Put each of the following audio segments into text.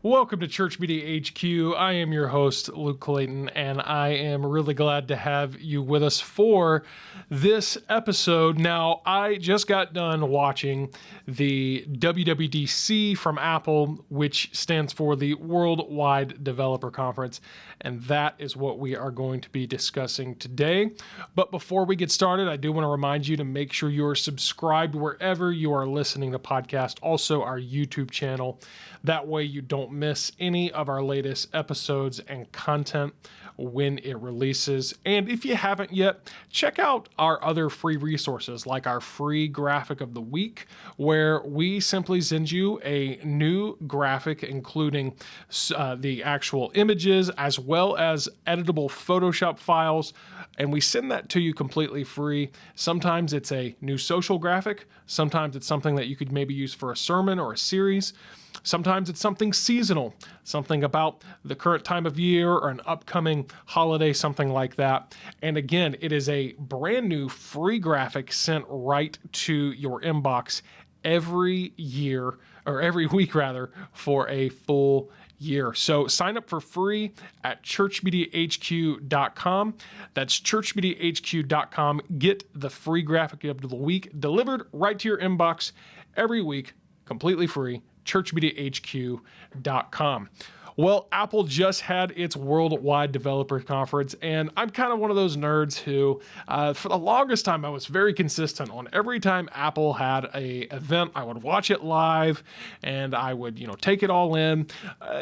Welcome to Church Media HQ. I am your host, Luke Clayton, and I am really glad to have you with us for this episode. Now, I just got done watching the WWDC from Apple, which stands for the Worldwide Developer Conference, and that is what we are going to be discussing today. But before we get started, I do want to remind you to make sure you are subscribed wherever you are listening to podcasts, also our YouTube channel. That way you don't miss any of our latest episodes and content when it releases. And if you haven't yet, check out our other free resources like our free graphic of the week, where we simply send you a new graphic including the actual images as well as editable Photoshop files, and we send that to you completely free. Sometimes it's a new social graphic, sometimes it's something that you could maybe use for a sermon or a series. Sometimes it's something seasonal, something about the current time of year or an upcoming holiday, something like that. And again, it is a brand new free graphic sent right to your inbox every year, or every week rather, for a full year. So sign up for free at churchmediahq.com. That's churchmediahq.com. Get the free graphic of the week delivered right to your inbox every week, completely free. churchmediahq.com. Well, Apple just had its Worldwide Developer Conference, and I'm kind of one of those nerds who, for the longest time, I was very consistent on every time Apple had a event, I would watch it live, and I would, take it all in.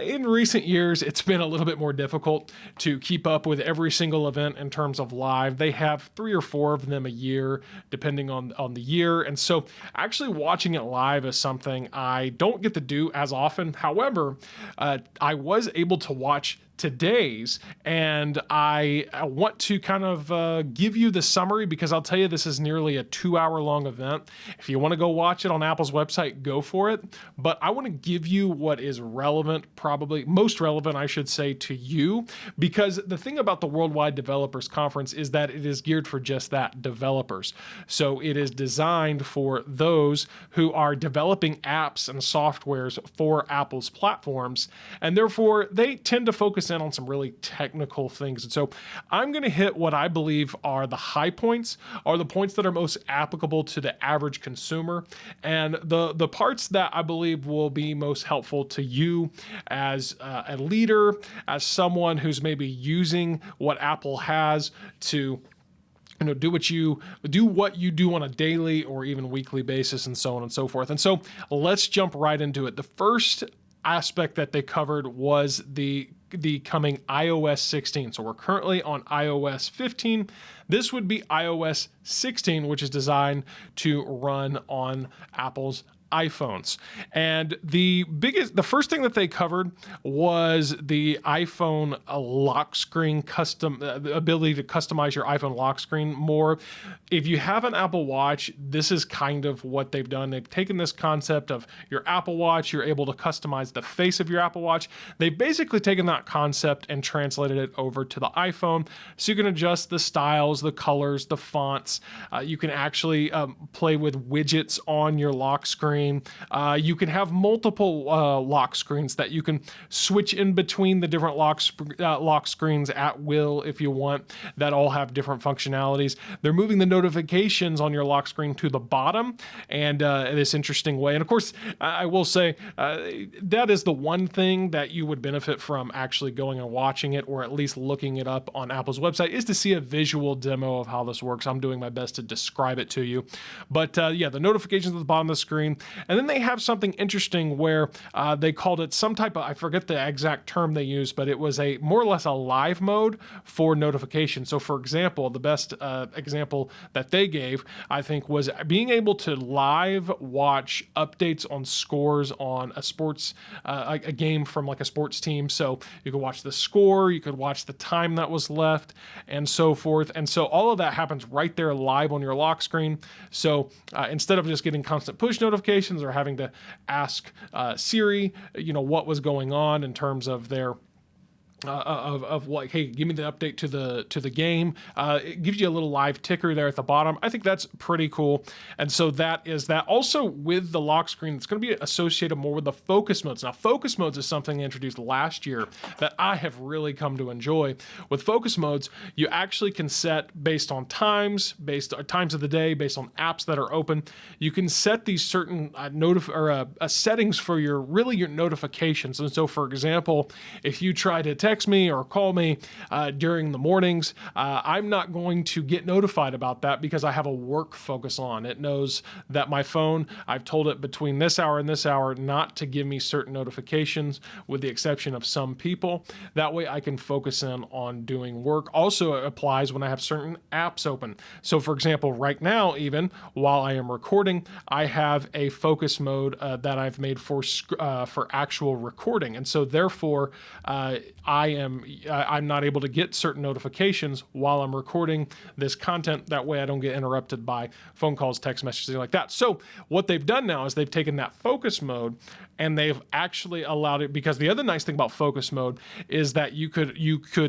In recent years, it's been a little bit more difficult to keep up with every single event in terms of live. They have 3 or 4 of them a year, depending on the year, and so actually watching it live is something I don't get to do as often. However, I was able to watch today's, and I want to kind of give you the summary, because I'll tell you, this is nearly a 2-hour long event. If you want to go watch it on Apple's website, go for it. But I want to give you what is relevant, probably most relevant, I should say, to you, because the thing about the Worldwide Developers Conference is that it is geared for just that, developers. So it is designed for those who are developing apps and softwares for Apple's platforms, and therefore they tend to focus in on some really technical things. And so I'm going to hit what I believe are the high points, are the points that are most applicable to the average consumer, and the parts that I believe will be most helpful to you as a leader, as someone who's maybe using what Apple has to do what you do on a daily or even weekly basis, and so on and so forth. And so let's jump right into it. The first aspect that they covered was the coming iOS 16. So we're currently on iOS 15. This would be iOS 16, which is designed to run on Apple's iPhones. And the first thing that they covered was the iPhone lock screen the ability to customize your iPhone lock screen more. If you have an Apple Watch, this is kind of what they've done. They've taken this concept of your Apple Watch, you're able to customize the face of your Apple Watch. They've basically taken that concept and translated it over to the iPhone. So you can adjust the styles, the colors, the fonts. You can actually play with widgets on your lock screen. You can have multiple lock screens that you can switch in between the different lock screens at will if you want, that all have different functionalities. They're moving the notifications on your lock screen to the bottom, and in this interesting way. And of course, I will say that is the one thing that you would benefit from actually going and watching it, or at least looking it up on Apple's website, is to see a visual demo of how this works. I'm doing my best to describe it to you. But yeah, the notifications at the bottom of the screen. And then they have something interesting where they called it some type of, I forget the exact term they used, but it was a more or less a live mode for notifications. So for example, the best example that they gave, I think, was being able to live watch updates on scores on a sports, a game from like a sports team. So you could watch the score, you could watch the time that was left, and so forth. And so all of that happens right there live on your lock screen. So instead of just getting constant push notifications or having to ask Siri, what was going on in terms of their of like, hey, give me the update to the game. It gives you a little live ticker there at the bottom. I think that's pretty cool. And so that is that. Also with the lock screen, it's going to be associated more with the focus modes. Now, focus modes is something they introduced last year that I have really come to enjoy. With focus modes, you actually can set based on times, based on times of the day, based on apps that are open. You can set these certain settings for your notifications. And so, for example, if you try to text me or call me during the mornings, I'm not going to get notified about that because I have a work focus on. It knows that my phone, I've told it between this hour and this hour not to give me certain notifications, with the exception of some people. That way I can focus in on doing work. Also, it applies when I have certain apps open. So for example, right now, even while I am recording, I have a focus mode that I've made for actual recording. And so therefore, I'm not able to get certain notifications while I'm recording this content. That way I don't get interrupted by phone calls, text messages, things like that. So what they've done now is they've taken that focus mode and they've actually allowed it, because the other nice thing about focus mode is that you can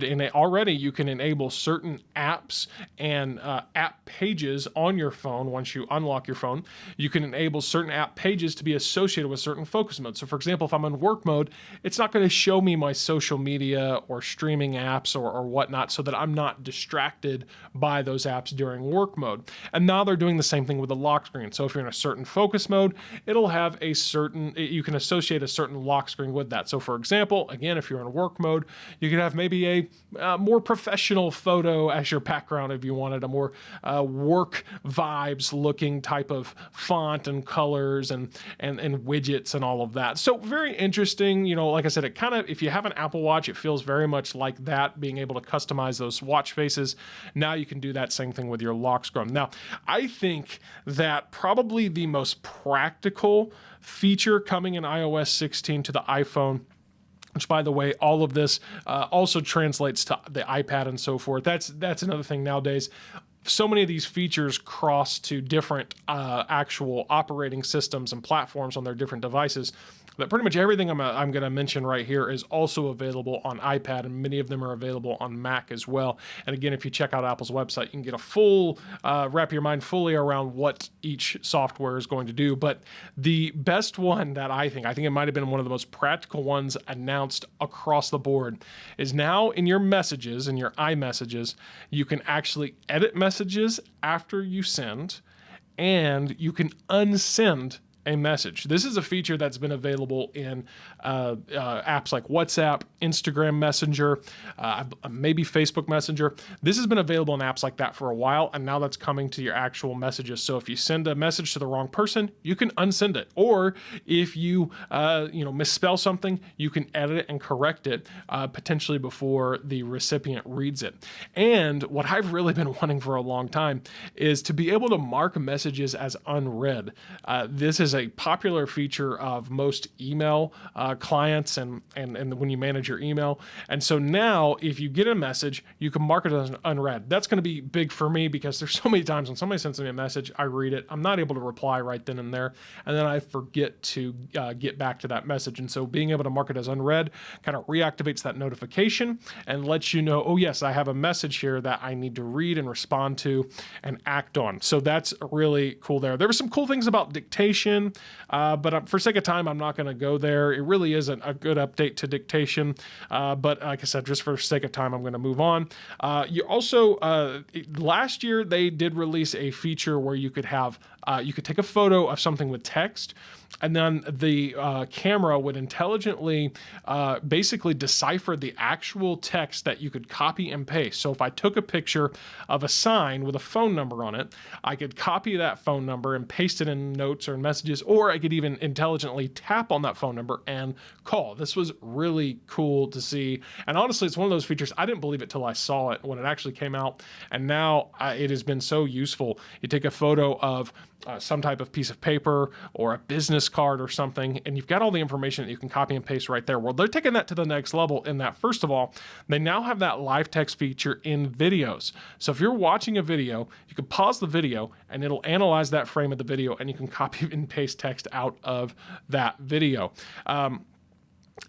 enable certain apps and app pages on your phone. Once you unlock your phone, you can enable certain app pages to be associated with certain focus modes. So for example, if I'm in work mode, it's not going to show me my social media or streaming apps or whatnot, so that I'm not distracted by those apps during work mode. And now they're doing the same thing with the lock screen. So if you're in a certain focus mode, it'll have you can associate a certain lock screen with that. So for example, again, if you're in work mode, you could have maybe a more professional photo as your background if you wanted a more work vibes looking type of font and colors and widgets and all of that. So very interesting. Like I said, it kind of, if you have an Apple Watch, it feels very much like that, being able to customize those watch faces. Now you can do that same thing with your lock screen. Now, I think that probably the most practical feature coming in iOS 16 to the iPhone, which, by the way, all of this also translates to the iPad and so forth. That's another thing nowadays. So many of these features cross to different actual operating systems and platforms on their different devices, that pretty much everything I'm going to mention right here is also available on iPad, and many of them are available on Mac as well. And again, if you check out Apple's website, you can get a full, wrap your mind fully around what each software is going to do. But the best one that I think it might have been one of the most practical ones announced across the board, is now in your messages, in your iMessages, you can actually edit messages after you send, and you can unsend a message. This is a feature that's been available in apps like WhatsApp, Instagram Messenger, maybe Facebook Messenger. This has been available in apps like that for a while, and now that's coming to your actual messages. So if you send a message to the wrong person, you can unsend it. Or if you misspell something, you can edit it and correct it potentially before the recipient reads it. And what I've really been wanting for a long time is to be able to mark messages as unread. This is a popular feature of most email clients and when you manage your email. And so now if you get a message, you can mark it as unread. That's going to be big for me because there's so many times when somebody sends me a message, I read it, I'm not able to reply right then and there, and then I forget to get back to that message. And so being able to mark it as unread kind of reactivates that notification and lets you know, oh yes, I have a message here that I need to read and respond to and act on. So that's really cool there. There were some cool things about dictation, but for sake of time, I'm not going to go there. It really isn't a good update to dictation, but like I said, just for sake of time, I'm going to move on. You also, last year, they did release a feature where you could have, you could take a photo of something with text, and then the camera would intelligently basically decipher the actual text that you could copy and paste. So if I took a picture of a sign with a phone number on it, I could copy that phone number and paste it in notes or in messages, or I could even intelligently tap on that phone number and call. This was really cool to see. And honestly, it's one of those features, I didn't believe it till I saw it when it actually came out. And now it has been so useful. You take a photo of some type of piece of paper or a business card or something, and you've got all the information that you can copy and paste right there. Well, they're taking that to the next level in that, first of all, they now have that live text feature in videos. So if you're watching a video, you can pause the video and it'll analyze that frame of the video, and you can copy and paste text out of that video.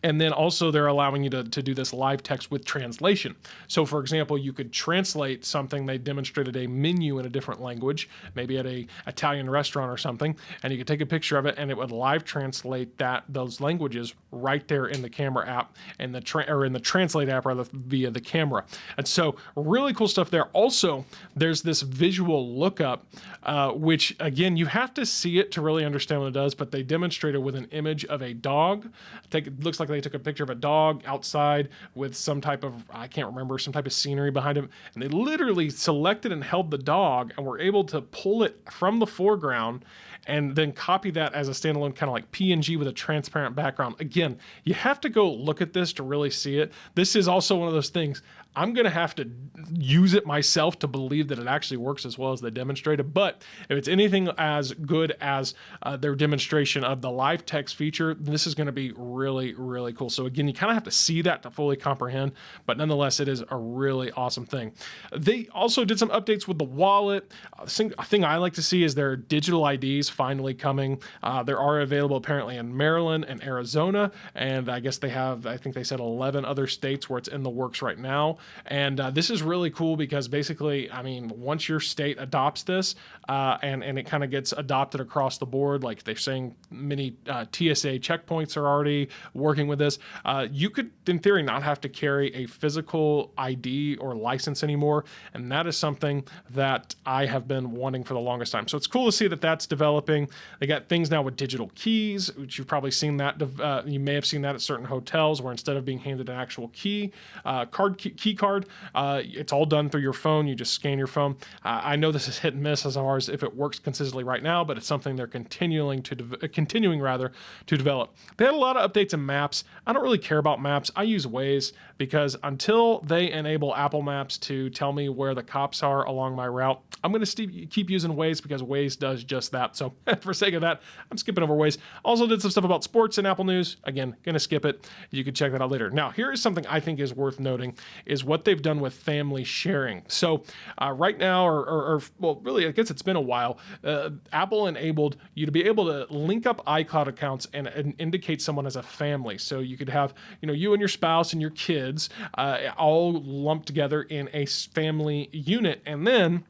And then also they're allowing you to do this live text with translation. So for example, you could translate something. They demonstrated a menu in a different language, maybe at a Italian restaurant or something, and you could take a picture of it and it would live translate those languages right there in the camera app and in the translate app rather via the camera. And so really cool stuff there. Also, there's this visual lookup, which again, you have to see it to really understand what it does, but they demonstrated with an image of a dog. It looks like they took a picture of a dog outside with some type of, I can't remember, some type of scenery behind him. And they literally selected and held the dog and were able to pull it from the foreground and then copy that as a standalone kind of like PNG with a transparent background. Again, you have to go look at this to really see it. This is also one of those things, I'm going to have to use it myself to believe that it actually works as well as they demonstrated. But if it's anything as good as their demonstration of the live text feature, this is going to be really, really cool. So again, you kind of have to see that to fully comprehend, but nonetheless, it is a really awesome thing. They also did some updates with the wallet. A thing I like to see is their digital IDs finally coming. They are available apparently in Maryland and Arizona, and I guess I think they said 11 other states where it's in the works right now. And this is really cool because basically, I mean, once your state adopts this and it kind of gets adopted across the board, like they're saying many TSA checkpoints are already working with this, you could, in theory, not have to carry a physical ID or license anymore. And that is something that I have been wanting for the longest time. So it's cool to see that that's developing. They got things now with digital keys, which you've probably seen that. You may have seen that at certain hotels where instead of being handed an actual key card, it's all done through your phone. You just scan your phone. I know this is hit and miss as far as if it works consistently right now, but it's something they're continuing to develop. They had a lot of updates in Maps. I don't really care about Maps. I use Waze because until they enable Apple Maps to tell me where the cops are along my route, I'm going to keep using Waze because Waze does just that. So for sake of that, I'm skipping over Waze. Also did some stuff about sports and Apple News. Again, going to skip it. You can check that out later. Now, here is something I think is worth noting is what they've done with family sharing. So right now, well, really, I guess it's been a while, Apple enabled you to be able to link up iCloud accounts and indicate someone as a family. So you could have, you and your spouse and your kids all lumped together in a family unit, and then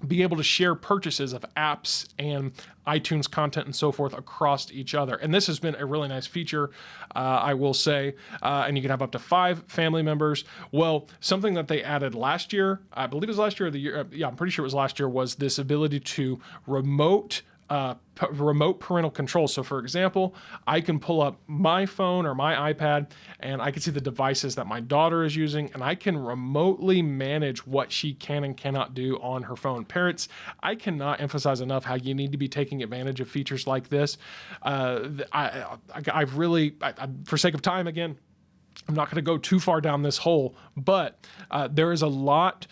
be able to share purchases of apps and iTunes content and so forth across each other. And this has been a really nice feature, I will say. And you can have up to 5 family members. Well, something that they added last year, I believe it was last year or the year, yeah, I'm pretty sure it was last year, was this ability to remote parental control. So for example, I can pull up my phone or my iPad and I can see the devices that my daughter is using, and I can remotely manage what she can and cannot do on her phone. Parents, I cannot emphasize enough how you need to be taking advantage of features like this. I've really, for sake of time, again, I'm not going to go too far down this hole, but there is a lot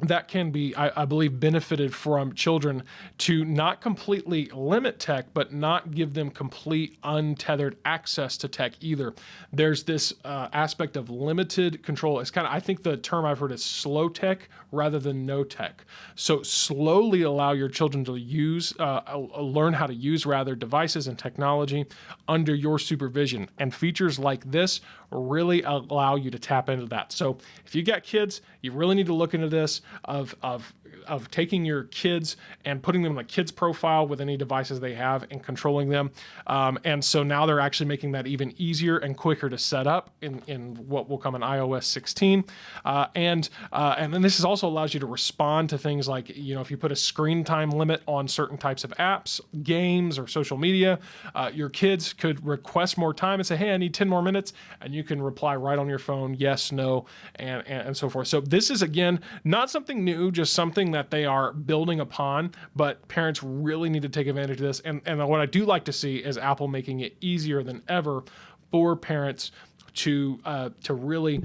that can be, I believe, benefited from children to not completely limit tech, but not give them complete untethered access to tech either. There's this aspect of limited control. It's kind of, I think the term I've heard is slow tech rather than no tech. So slowly allow your children to learn how to use devices and technology under your supervision. And features like this really allow you to tap into that. So if you got kids, you really need to look into this of taking your kids and putting them in a kids profile with any devices they have and controlling them. And so now they're actually making that even easier and quicker to set up in what will come in iOS 16. And then this also allows you to respond to things like, if you put a screen time limit on certain types of apps, games, or social media, your kids could request more time and say, hey, I need 10 more minutes. And you can reply right on your phone, yes, no, and so forth. So this is, again, not something new, just something that they are building upon, but parents really need to take advantage of this. And what I do like to see is Apple making it easier than ever for parents really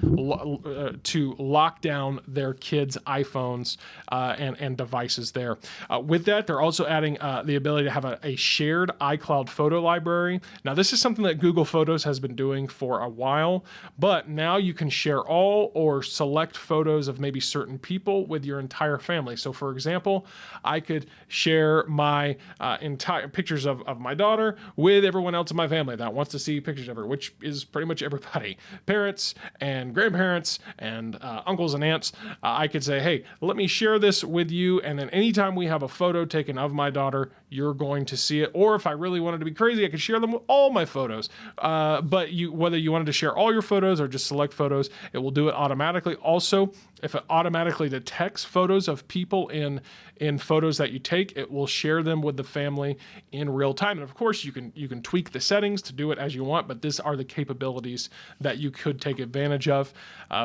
to lock down their kids' iPhones and devices there. With that, they're also adding the ability to have a shared iCloud photo library. Now, this is something that Google Photos has been doing for a while, but now you can share all or select photos of maybe certain people with your entire family. So, for example, I could share my entire pictures of my daughter with everyone else in my family that wants to see pictures of her, which is pretty much everybody, parents and grandparents and uncles and aunts. I could say, hey, let me share this with you, and then anytime we have a photo taken of my daughter, you're going to see it. Or if I really wanted to be crazy, I could share them with all my photos. But whether you wanted to share all your photos or just select photos, it will do it automatically. Also, if it automatically detects photos of people in photos that you take, it will share them with the family in real time. And of course, you can tweak the settings to do it as you want, but these are the capabilities that you could take advantage of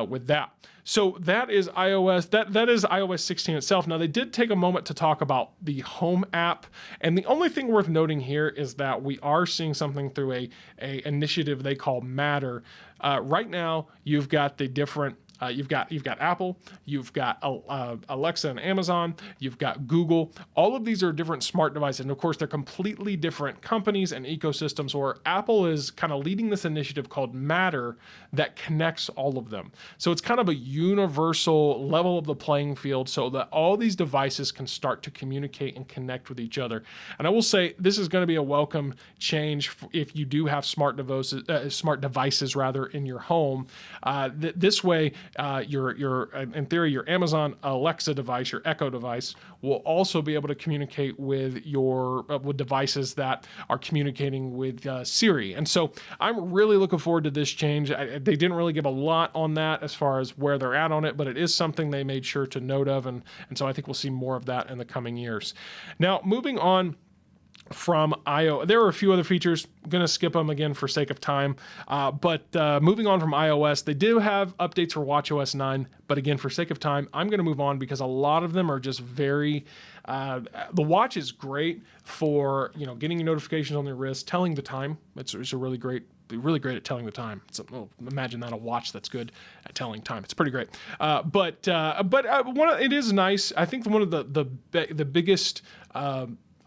with that. So that is iOS. That is iOS 16 itself. Now, they did take a moment to talk about the Home app, and the only thing worth noting here is that we are seeing something through a initiative they call Matter. Right now, you've got the different. You've got Apple, you've got Alexa and Amazon, you've got Google. All of these are different smart devices, and of course, they're completely different companies and ecosystems. Where Apple is kind of leading this initiative called Matter that connects all of them. So it's kind of a universal level of the playing field, so that all these devices can start to communicate and connect with each other. And I will say this is going to be a welcome change if you do have smart devices in your home. This way. Your in theory, your Amazon Alexa device, your Echo device, will also be able to communicate with your with devices that are communicating with Siri. And so I'm really looking forward to this change. They didn't really give a lot on that as far as where they're at on it, but it is something they made sure to note of, and so I think we'll see more of that in the coming years. Now, moving on from iOS, there are a few other features. I'm going to skip them again for sake of time. But moving on from iOS, they do have updates for watchOS 9. But again, for sake of time, I'm going to move on because a lot of them are just very. The watch is great for getting your notifications on your wrist, telling the time. It's a really great at telling the time. Imagine that, a watch that's good at telling time. It's pretty great. But it is nice. I think one of the biggest.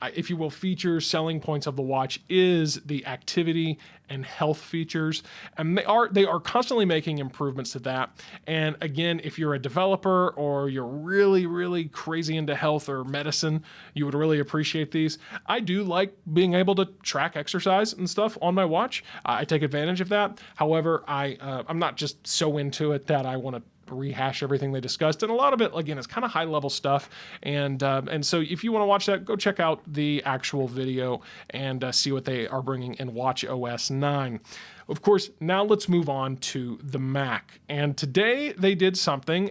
If you will, features, selling points of the watch is the activity and health features, and they are constantly making improvements to that. And again, if you're a developer or you're really, really crazy into health or medicine, you would really appreciate these. I do like being able to track exercise and stuff on my watch. I take advantage of that. However, I'm not just so into it that I want to rehash everything they discussed, and a lot of it again is kind of high level stuff, and so if you want to watch that, go check out the actual video and see what they are bringing in watchOS 9. Of course, now let's move on to the Mac. And today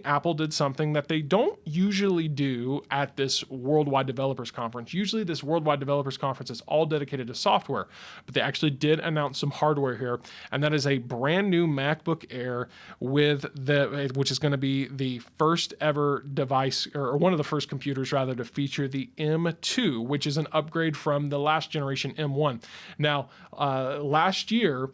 Apple did something that they don't usually do at this Worldwide Developers Conference. Usually this Worldwide Developers Conference is all dedicated to software, but they actually did announce some hardware here, and that is a brand new MacBook Air which is going to be the first ever device, or one of the first computers rather, to feature the M2, which is an upgrade from the last generation M1. Now, last year,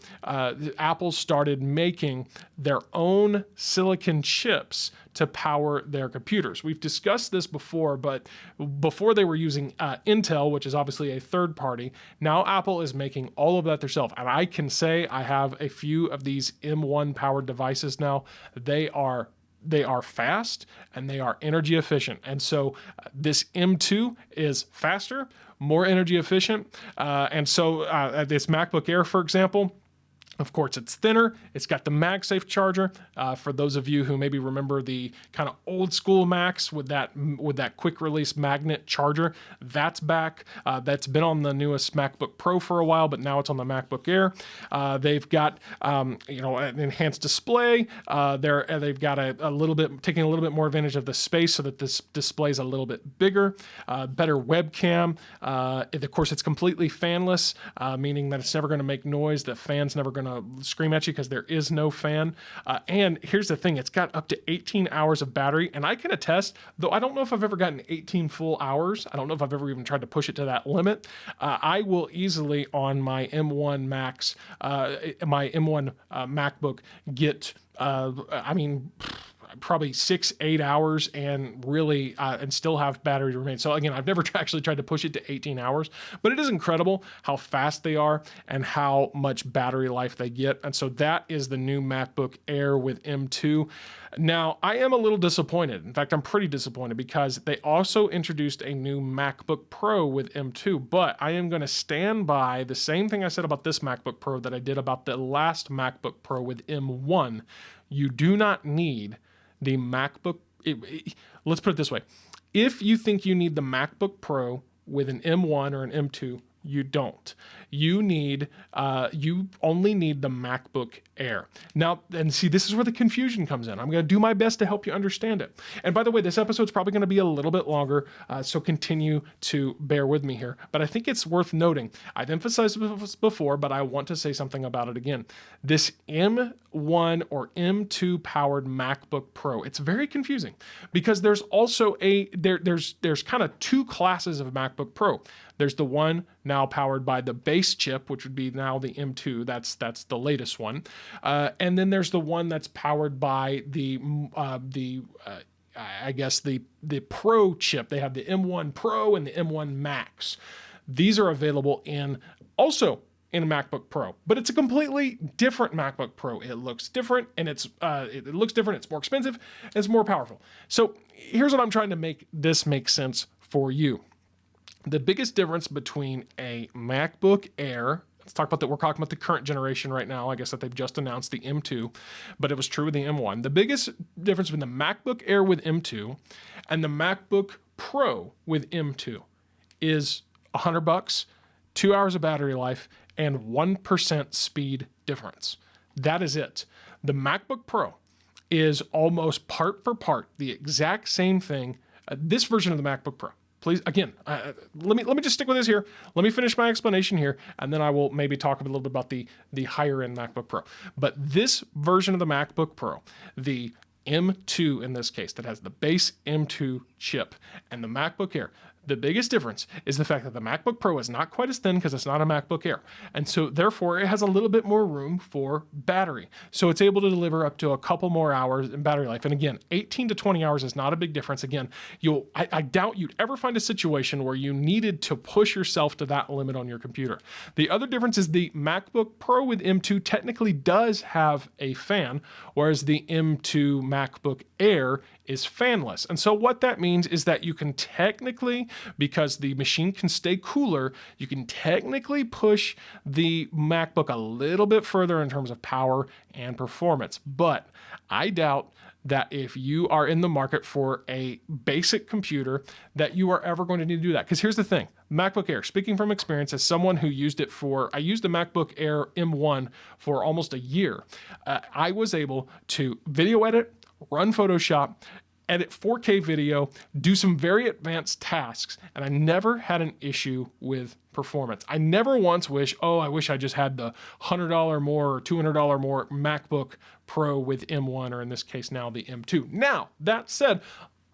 Apple started making their own silicon chips to power their computers. We've discussed this before, but before they were using Intel, which is obviously a third party. Now Apple is making all of that themselves. And I can say I have a few of these M1 powered devices now. They are fast and they are energy efficient. And so this M2 is faster, more energy efficient. And so this MacBook Air, for example, of course, it's thinner. It's got the MagSafe Charger. For those of you who maybe remember the kind of old school Macs with that quick release magnet charger, that's back. That's been on the newest MacBook Pro for a while, but now it's on the MacBook Air. They've got an enhanced display. They've got taking a little bit more advantage of the space so that this display is a little bit bigger. Better webcam. Of course, it's completely fanless, meaning that it's never going to make noise. The fan's never going to scream at you because there is no fan. And here's the thing, it's got up to 18 hours of battery. And I can attest, though I don't know if I've ever gotten 18 full hours. I don't know if I've ever even tried to push it to that limit. I will easily on my M1 Max, my M1 MacBook get, probably 6-8 hours and really and still have battery remain. So again, I've never actually tried to push it to 18 hours, but it is incredible how fast they are and how much battery life they get. And so that is the new MacBook Air with M2. Now, I am a little disappointed. In fact, I'm pretty disappointed because they also introduced a new MacBook Pro with M2, but I am going to stand by the same thing I said about this MacBook Pro that I did about the last MacBook Pro with M1. You do not need the MacBook. Let's put it this way. If you think you need the MacBook Pro with an M1 or an M2, you don't. You only need the MacBook Air. Now, and see, this is where the confusion comes in. I'm going to do my best to help you understand it. And by the way, this episode's probably going to be a little bit longer, so continue to bear with me here. But I think it's worth noting. I've emphasized this before, but I want to say something about it again. This M1 or M2 powered MacBook Pro, it's very confusing because there's also there's kind of two classes of MacBook Pro. There's the one now powered by the base chip, which would be now the M2. That's the latest one. And then there's the one that's powered by the Pro chip. They have the M1 Pro and the M1 Max. These are available also in a MacBook Pro, but it's a completely different MacBook Pro. It looks different, and it looks different. It's more expensive. And it's more powerful. So here's what I'm trying to make this make sense for you. The biggest difference between a MacBook Air, let's talk about that. We're talking about the current generation right now. I guess that they've just announced the M2, but it was true with the M1. The biggest difference between the MacBook Air with M2 and the MacBook Pro with M2 is $100, 2 hours of battery life, and 1% speed difference. That is it. The MacBook Pro is almost part for part the exact same thing. This version of the MacBook Pro. Please, again, let me just stick with this here. Let me finish my explanation here, and then I will maybe talk a little bit about the higher end MacBook Pro. But this version of the MacBook Pro, the M2 in this case, that has the base M2 chip, and the MacBook Air, the biggest difference is the fact that the MacBook Pro is not quite as thin because it's not a MacBook Air. And so therefore it has a little bit more room for battery. So it's able to deliver up to a couple more hours in battery life. And again, 18 to 20 hours is not a big difference. Again, I doubt you'd ever find a situation where you needed to push yourself to that limit on your computer. The other difference is the MacBook Pro with M2 technically does have a fan, whereas the M2 MacBook Air is fanless. And so what that means is that you can technically, because the machine can stay cooler, you can technically push the MacBook a little bit further in terms of power and performance. But I doubt that if you are in the market for a basic computer, that you are ever going to need to do that. Because here's the thing, MacBook Air, speaking from experience as someone who used it I used the MacBook Air M1 for almost a year. I was able to video edit, run Photoshop, edit 4K video, do some very advanced tasks, and I never had an issue with performance. I never once I wish I just had the $100 more or $200 more MacBook Pro with M1, or in this case now the M2. Now, that said,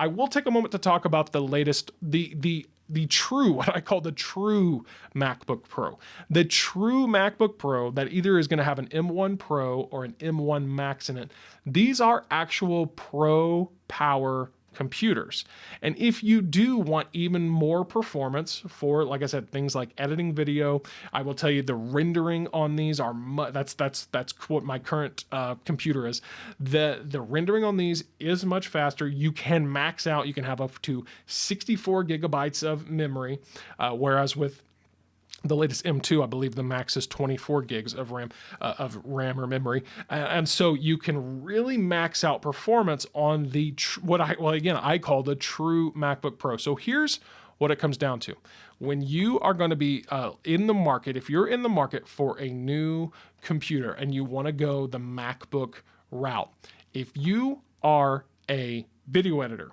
I will take a moment to talk about the latest, the true, what I call the true MacBook Pro. The true MacBook Pro that either is going to have an M1 Pro or an M1 Max in it. These are actual Pro power computers. And if you do want even more performance for, like I said, things like editing video, I will tell you the rendering on these are that's what my current computer is. The rendering on these is much faster. You can max out. You can have up to 64 gigabytes of memory, whereas with the latest M2, I believe the max is 24 gigs of RAM or memory, and so you can really max out performance on the I call the true MacBook Pro. So here's what it comes down to: when you are going to be in the market, if you're in the market for a new computer and you want to go the MacBook route, if you are a video editor,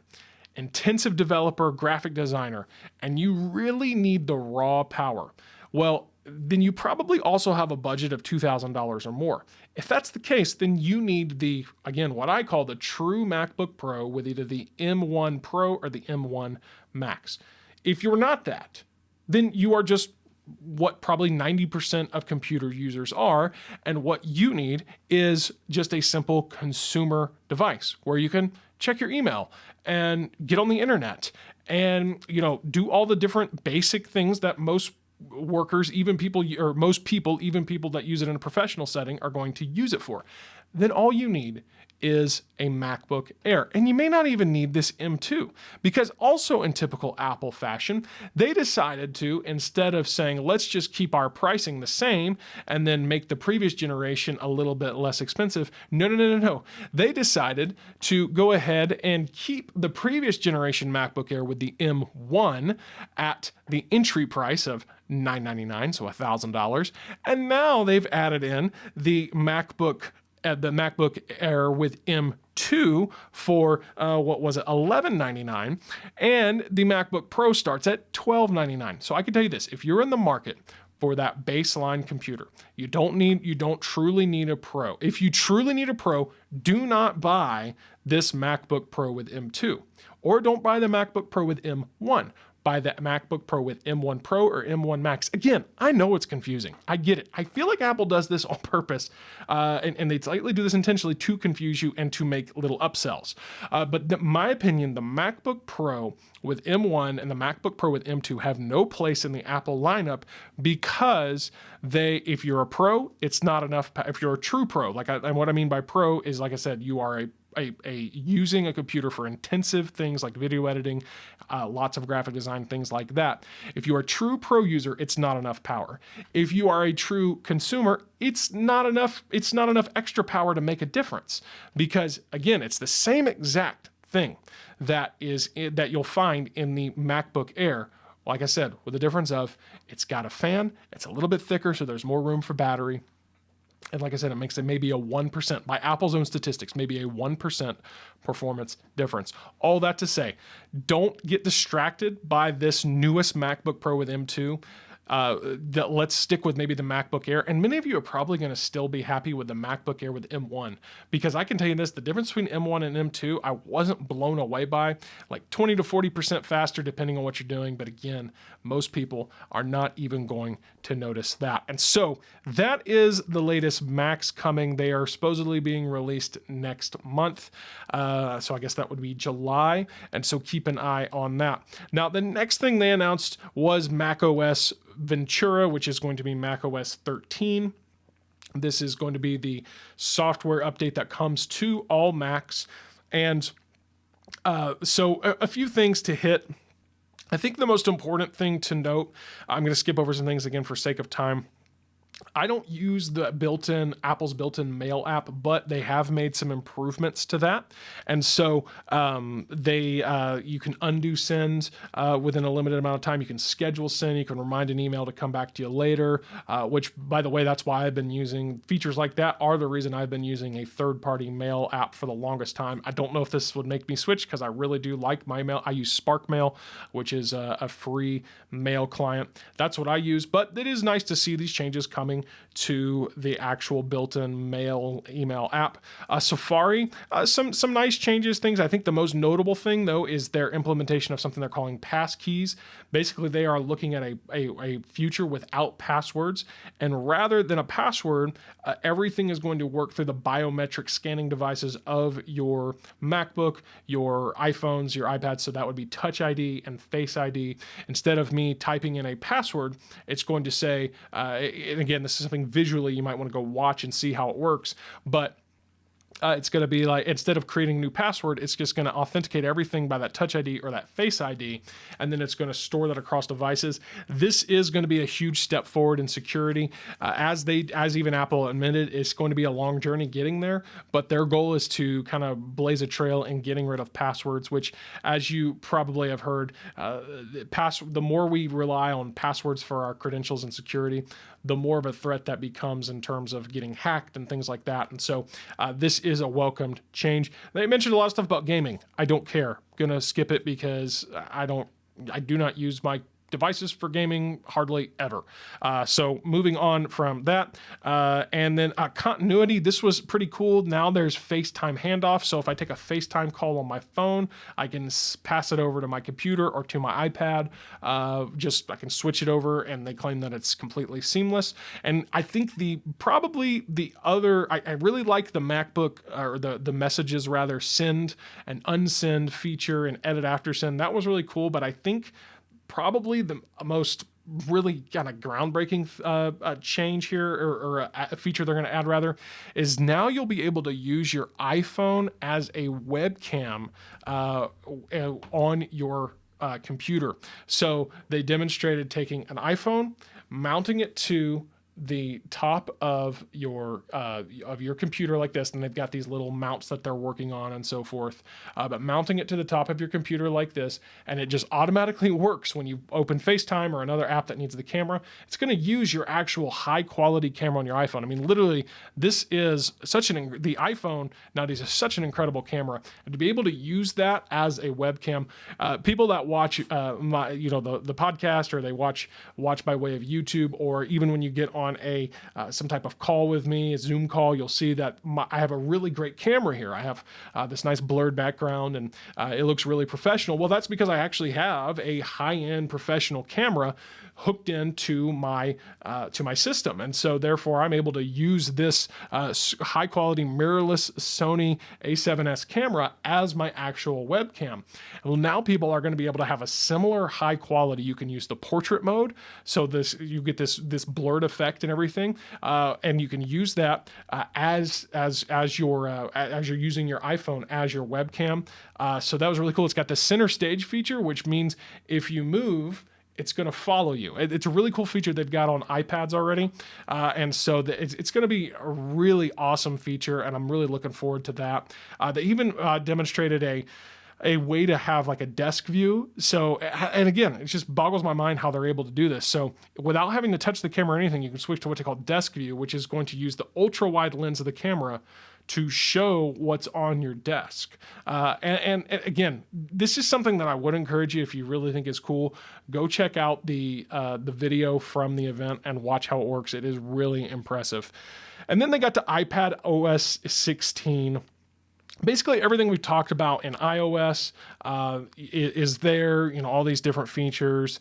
intensive developer, graphic designer, and you really need the raw power, well, then you probably also have a budget of $2,000 or more. If that's the case, then you need again, what I call the true MacBook Pro with either the M1 Pro or the M1 Max. If you're not that, then you are just what probably 90% of computer users are, and what you need is just a simple consumer device where you can check your email and get on the internet and, do all the different basic things that most workers, most people, even people that use it in a professional setting, are going to use it for. Then all you need is a MacBook Air. And you may not even need this M2, because also in typical Apple fashion, they decided to, instead of saying, let's just keep our pricing the same and then make the previous generation a little bit less expensive. No. They decided to go ahead and keep the previous generation MacBook Air with the M1 at the entry price of $999, so $1,000. And now they've added in the MacBook Air with M2 for $1199, and the MacBook Pro starts at $1299. So I can tell you this: if you're in the market for that baseline computer, you don't truly need a Pro. If you truly need a Pro, do not buy this MacBook Pro with M2, or don't buy the MacBook Pro with M1. Buy that MacBook Pro with M1 Pro or M1 Max. Again, I know it's confusing. I get it. I feel like Apple does this on purpose, and they slightly do this intentionally to confuse you and to make little upsells. But in my opinion, the MacBook Pro with M1 and the MacBook Pro with M2 have no place in the Apple lineup, because if you're a Pro, it's not enough. If you're a true Pro, and what I mean by Pro is, like I said, you are using a computer for intensive things like video editing, lots of graphic design, things like that. If you're a true Pro user, it's not enough power. If you are a true consumer, it's not enough extra power to make a difference, because again, it's the same exact thing that you'll find in the MacBook Air. Like I said, with the difference of it's got a fan, it's a little bit thicker, so there's more room for battery. And like I said, it makes it maybe a 1%, by Apple's own statistics, maybe a 1% performance difference. All that to say, don't get distracted by this newest MacBook Pro with M2. Let's stick with maybe the MacBook Air. And many of you are probably going to still be happy with the MacBook Air with M1, because I can tell you this: the difference between M1 and M2, I wasn't blown away by, like 20 to 40% faster depending on what you're doing. But again, most people are not even going to notice that. And so that is the latest Macs coming. They are supposedly being released next month. So I guess that would be July. And so keep an eye on that. Now, the next thing they announced was macOS Ventura, which is going to be macOS 13. This is going to be the software update that comes to all Macs. And so a few things to hit. I think the most important thing to note, I'm going to skip over some things again for sake of time. I don't use the Apple's built-in Mail app, but they have made some improvements to that. And so you can undo sends within a limited amount of time. You can schedule send. You can remind an email to come back to you later, which, by the way, that's why I've been using features like that are the reason I've been using a third-party mail app for the longest time. I don't know if this would make me switch, because I really do like my mail. I use Spark Mail, which is a free mail client. That's what I use, but it is nice to see these changes coming to the actual built-in mail email app. Safari, some nice changes, things. I think the most notable thing, though, is their implementation of something they're calling passkeys. Basically, they are looking at a future without passwords, and rather than a password, everything is going to work through the biometric scanning devices of your MacBook, your iPhones, your iPads. So that would be Touch ID and Face ID. Instead of me typing in a password, it's going to say, and again, this is something visually you might want to go watch and see how it works, but it's going to be like, instead of creating a new password, it's just going to authenticate everything by that Touch ID or that Face ID, and then it's going to store that across devices. This is going to be a huge step forward in security. As even Apple admitted, it's going to be a long journey getting there, but their goal is to kind of blaze a trail in getting rid of passwords, which, as you probably have heard, the more we rely on passwords for our credentials and security, the more of a threat that becomes in terms of getting hacked and things like that. And so this is a welcomed change. They mentioned a lot of stuff about gaming. I don't care. I'm gonna skip it because I do not use my devices for gaming hardly ever. So moving on from that, and then continuity. This was pretty cool. Now there's FaceTime handoff. So if I take a FaceTime call on my phone, I can pass it over to my computer or to my iPad. I can switch it over, and they claim that it's completely seamless. And I think probably the other, I really like the MacBook, or the messages rather, send and unsend feature and edit after send. That was really cool, but I think probably the most really kind of groundbreaking change here, or a feature they're going to add rather, is now you'll be able to use your iPhone as a webcam on your computer. So they demonstrated taking an iPhone, mounting it to the top of your computer like this, and they've got these little mounts that they're working on and so forth, but mounting it to the top of your computer like this, and it just automatically works when you open FaceTime or another app that needs the camera. It's going to use your actual high quality camera on your iPhone. I mean, literally, this is the iPhone nowadays is such an incredible camera, and to be able to use that as a webcam, people that watch the podcast, or they watch by way of YouTube, or even when you get on some type of call with me, a Zoom call, you'll see that I have a really great camera here. I have this nice blurred background, and it looks really professional. Well, that's because I actually have a high-end professional camera hooked into my system, and so therefore I'm able to use this high-quality mirrorless Sony A7S camera as my actual webcam. Well, now people are going to be able to have a similar high quality. You can use the portrait mode, so you get this blurred effect and everything, and you can use that as you're using your iPhone as your webcam. So that was really cool. It's got the center stage feature, which means if you move, it's going to follow you. It's a really cool feature they've got on iPads already. And so it's going to be a really awesome feature, and I'm really looking forward to that. They even demonstrated a way to have like a desk view. So, and again, it just boggles my mind how they're able to do this. So without having to touch the camera or anything, you can switch to what they call desk view, which is going to use the ultra wide lens of the camera to show what's on your desk. And again, this is something that I would encourage you, if you really think is cool, go check out the video from the event and watch how it works. It is really impressive. And then they got to iPad OS 16. Basically, everything we've talked about in iOS is there. All these different features.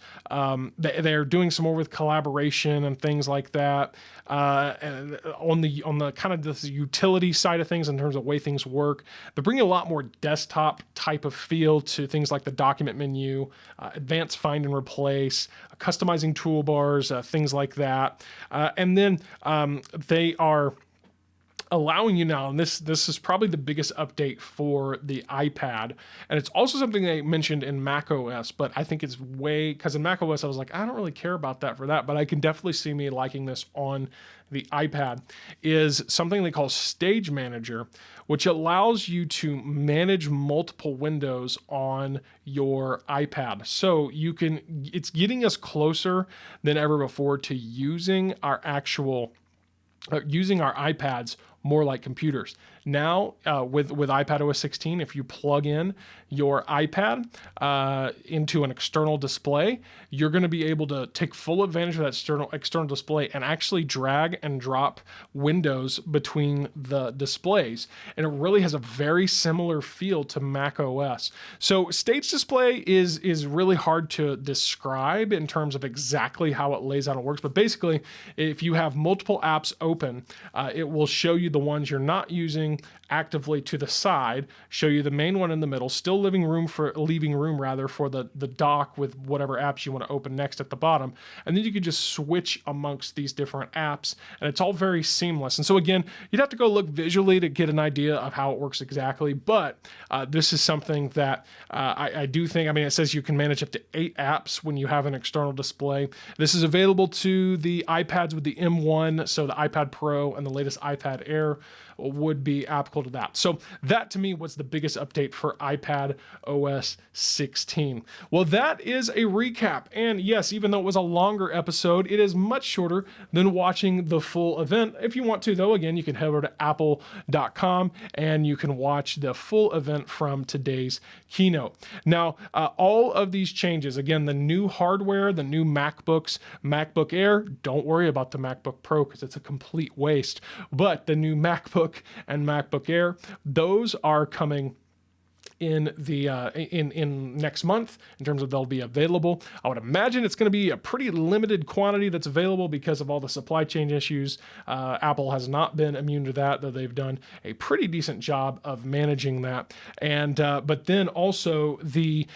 They're doing some more with collaboration and things like that. And on the kind of the utility side of things, in terms of the way things work, they're bringing a lot more desktop type of feel to things like the document menu, advanced find and replace, customizing toolbars, things like that. And then they are allowing you now, and this is probably the biggest update for the iPad, and it's also something they mentioned in macOS, but I think it's because in macOS I was like, I don't really care about that for that, but I can definitely see me liking this on the iPad, is something they call Stage Manager, which allows you to manage multiple windows on your iPad. So it's getting us closer than ever before to using our iPads more like computers. Now, with iPad OS 16, if you plug in your iPad into an external display, you're going to be able to take full advantage of that external display and actually drag and drop windows between the displays. And it really has a very similar feel to Mac OS. So Stage Display is really hard to describe in terms of exactly how it lays out and works. But basically, if you have multiple apps open, it will show you the ones you're not using actively to the side, show you the main one in the middle, still leaving room for the dock with whatever apps you want to open next at the bottom. And then you can just switch amongst these different apps, and it's all very seamless. And so again, you'd have to go look visually to get an idea of how it works exactly, but this is something that I do think, it says you can manage up to 8 apps when you have an external display. This is available to the iPads with the M1, so the iPad Pro and the latest iPad Air. Air would be applicable to that. So that to me was the biggest update for iPad OS 16. Well, that is a recap. And yes, even though it was a longer episode, it is much shorter than watching the full event. If you want to, though, again, you can head over to apple.com and you can watch the full event from today's keynote. Now, all of these changes, again, the new hardware, the new MacBooks, MacBook Air, don't worry about the MacBook Pro because it's a complete waste, but the new MacBook and MacBook Air, those are coming in the in next month in terms of they'll be available. I would imagine it's going to be a pretty limited quantity that's available because of all the supply chain issues. Apple has not been immune to that, though they've done a pretty decent job of managing that. And but then also the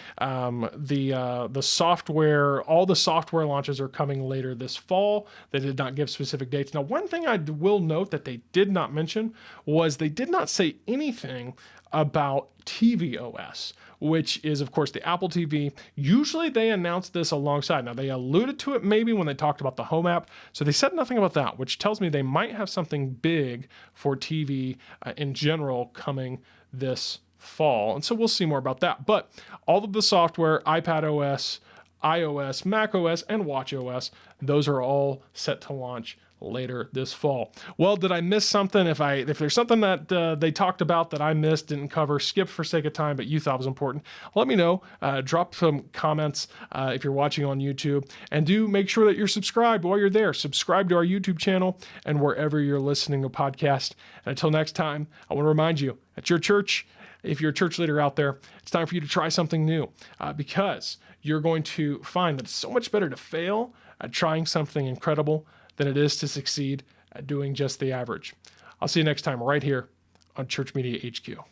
software, all the software launches are coming later this fall. They did not give specific dates. Now, one thing I will note that they did not mention was they did not say anything about tvOS, which is, of course, the Apple TV. Usually they announce this alongside. Now, they alluded to it maybe when they talked about the Home app, so they said nothing about that, which tells me they might have something big for TV in general coming this fall. And so we'll see more about that. But all of the software, iPad OS, iOS, Mac OS, and watch OS, those are all set to launch later this fall. Well, did I miss something? If there's something that they talked about that I missed, didn't cover, skip for sake of time, but you thought was important, let me know. Drop some comments if you're watching on YouTube, and do make sure that you're subscribed while you're there. Subscribe to our YouTube channel and wherever you're listening to podcasts. And until next time, I want to remind you, at your church, if you're a church leader out there, it's time for you to try something new because you're going to find that it's so much better to fail at trying something incredible than it is to succeed at doing just the average. I'll see you next time right here on Church Media HQ.